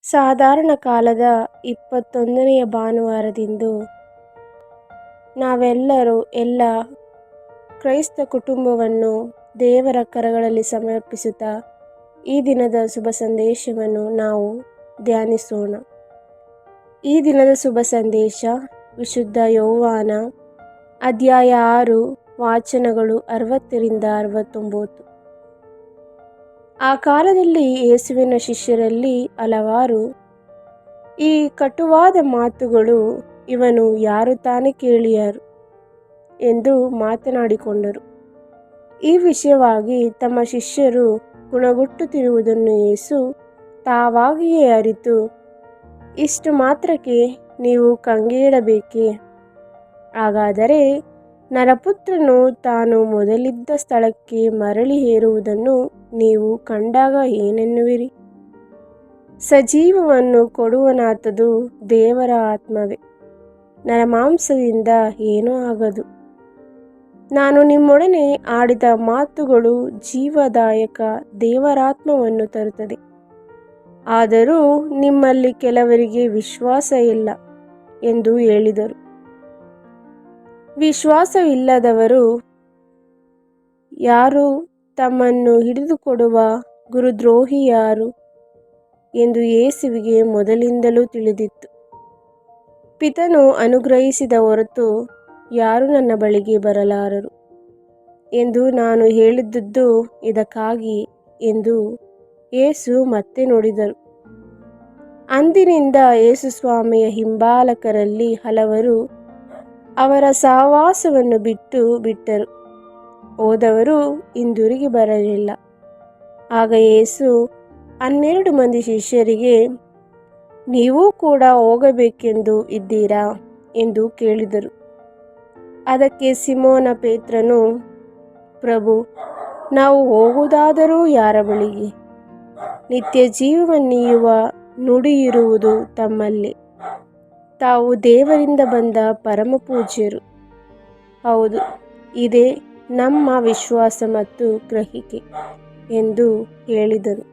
ಸಾಧಾರಣ ಕಾಲದ 21ನೆಯ ಭಾನುವಾರದಂದು ನಾವೆಲ್ಲರೂ ಎಲ್ಲ ಕ್ರೈಸ್ತ ಕುಟುಂಬವನ್ನು ದೇವರ ಕರಗಳಲ್ಲಿ ಸಮರ್ಪಿಸುತ್ತಾ ಈ ದಿನದ ಶುಭ ಸಂದೇಶವನ್ನು ನಾವು ಧ್ಯಾನಿಸೋಣ. ಈ ದಿನದ ಶುಭ ಸಂದೇಶ ವಿಶುದ್ಧ ಯೋವಾನ ಅಧ್ಯಾಯ 6 ವಾಚನಗಳು 60ರಿಂದ 69. ಆ ಕಾಲದಲ್ಲಿ ಯೇಸುವಿನ ಶಿಷ್ಯರಲ್ಲಿ ಹಲವಾರು ಈ ಕಟುವಾದ ಮಾತುಗಳು ಇವನು ಯಾರು ತಾನೇ ಕೇಳಿಯಾರು ಎಂದು ಮಾತನಾಡಿಕೊಂಡರು. ಈ ವಿಷಯವಾಗಿ ತಮ್ಮ ಶಿಷ್ಯರು ಗುಣಗುಟ್ಟುತ್ತಿರುವುದನ್ನು ಯೇಸು ತಾವಾಗಿಯೇ ಅರಿತು, ಇಷ್ಟು ಮಾತ್ರಕ್ಕೆ ನೀವು ಕಂಗೆಡಬೇಕೇ? ಹಾಗಾದರೆ ನರಪುತ್ರನು ತಾನು ಮೊದಲಿದ್ದ ಸ್ಥಳಕ್ಕೆ ಮರಳಿ ಏರುವುದನ್ನು ನೀವು ಕಂಡಾಗ ಏನೆನ್ನುವಿರಿ? ಸಜೀವವನ್ನು ಕೊಡುವನಾತದು ದೇವರ ಆತ್ಮವೇ, ನರಮಾಂಸದಿಂದ ಏನೂ ಆಗದು. ನಾನು ನಿಮ್ಮೊಡನೆ ಆಡಿದ ಮಾತುಗಳು ಜೀವದಾಯಕ ದೇವರಾತ್ಮವನ್ನು ತರುತ್ತದೆ. ಆದರೂ ನಿಮ್ಮಲ್ಲಿ ಕೆಲವರಿಗೆ ವಿಶ್ವಾಸ ಇಲ್ಲ ಎಂದು ಹೇಳಿದರು. ವಿಶ್ವಾಸವಿಲ್ಲದವರು ಯಾರು, ತಮ್ಮನ್ನು ಹಿಡಿದುಕೊಡುವ ಗುರುದ್ರೋಹಿ ಯಾರು ಎಂದು ಯೇಸುವಿಗೆ ಮೊದಲಿಂದಲೂ ತಿಳಿದಿತ್ತು. ಪಿತನು ಅನುಗ್ರಹಿಸಿದ ಹೊರತು ಯಾರೂ ನನ್ನ ಬಳಿಗೆ ಬರಲಾರರು ಎಂದು ನಾನು ಹೇಳಿದುದು ಇದಕ್ಕಾಗಿ ಎಂದು ಯೇಸು ಮತ್ತೆ ನುಡಿದರು. ಅಂದಿನಿಂದ ಯೇಸುಸ್ವಾಮಿಯ ಹಿಂಬಾಲಕರಲ್ಲಿ ಹಲವರು ಅವರ ಸಹವಾಸವನ್ನು ಬಿಟ್ಟರು, ಹೋದವರು ಹಿಂದಿರುಗಿ ಬರಲಿಲ್ಲ. ಆಗ ಯೇಸು 12 ಮಂದಿ ಶಿಷ್ಯರಿಗೆ, ನೀವೂ ಕೂಡ ಹೋಗಬೇಕೆಂದು ಇದ್ದೀರಾ ಎಂದು ಕೇಳಿದರು. ಅದಕ್ಕೆ ಸಿಮೋನ ಪೇತ್ರನು, ಪ್ರಭು, ನಾವು ಹೋಗುವುದಾದರೂ ಯಾರ ಬಳಿಗೆ? ನಿತ್ಯ ಜೀವವನ್ನೀಯುವ ನುಡಿಯಿರುವುದು ತಮ್ಮಲ್ಲಿ. ತಾವು ದೇವರಿಂದ ಬಂದ ಪರಮಪೂಜ್ಯರು. ಹೌದು, ಇದೇ ನಮ್ಮ ವಿಶ್ವಾಸ ಮತ್ತು ಗ್ರಹಿಕೆ ಎಂದು ಹೇಳಿದರು.